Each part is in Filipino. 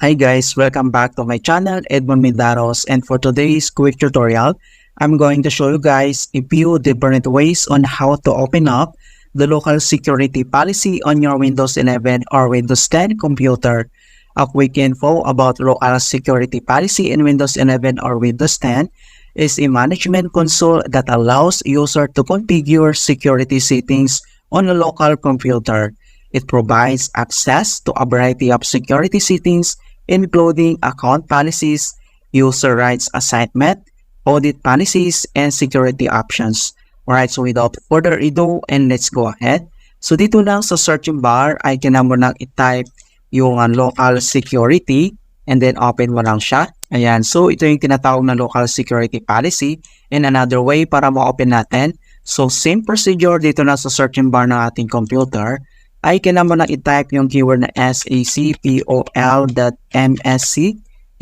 Hi guys, welcome back to my channel, Edmund Mindaros, and for today's quick tutorial, I'm going to show you guys a few different ways on how to open up the local security policy on your Windows 11 or Windows 10 computer. A quick info about local security policy in Windows 11 or Windows 10 is a management console that allows user to configure security settings on a local computer. It provides access to a variety of security settings including account policies, user rights assignment, audit policies, and security options. Alright, so without further ado, and let's go ahead. So dito lang sa searching bar, ay kailangan mo lang i-type yung local security and then open mo lang siya. Ayan, so ito yung tinatawag na local security policy. And another way para ma-open natin, so same procedure dito lang sa searching bar ng ating computer, ay kailangan mo lang i-type yung keyword na Secpol.msc.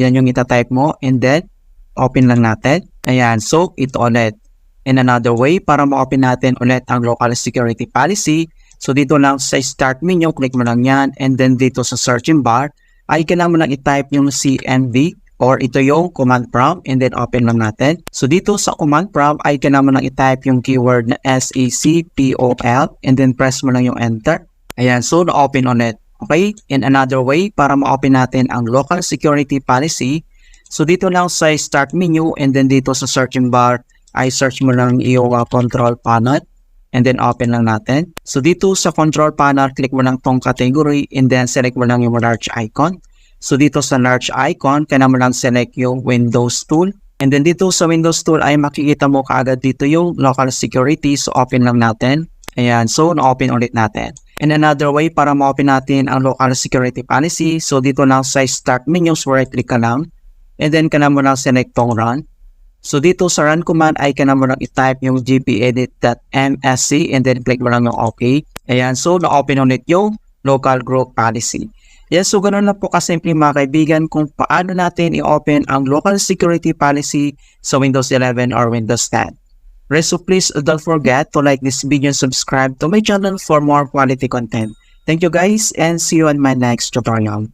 Yan yung itatype mo and then open lang natin. Ayan, so ito ulit. And another way para ma-open natin ulit ang local security policy, so dito lang sa start menu, click mo lang yan and then dito sa searching bar, ay kailangan mo lang i-type yung CMD or ito yung command prompt and then open lang natin. So dito sa command prompt ay kailangan mo lang i-type yung keyword na Secpol and then press mo lang yung enter. Ayan, so na-open ulit. Okay, and another way para ma-open natin ang local security policy, so dito lang sa start menu and then dito sa searching bar, ay search mo lang yung control panel and then open lang natin. So dito sa control panel, click mo lang tong category and then select mo lang yung large icon. So dito sa large icon, kailangan mo lang select yung Windows tool. And then dito sa Windows tool ay makikita mo kaagad dito yung local security. So open lang natin. Ayan, so na-open ulit natin. And another way para ma-open natin ang local security policy, so dito lang sa start menu, so right click ka lang. And then kailangan mo lang select tong run. So dito sa run command ay kailangan mo lang i-type yung Gpedit.msc and then click mo lang yung OK. Ayan, so na-open ulit yung local group policy. Yes, so ganoon lang po kasimple mga kaibigan kung paano natin i-open ang local security policy sa Windows 11 or Windows 10. So please don't forget to like this video and subscribe to my channel for more quality content. Thank you guys and see you on my next tutorial.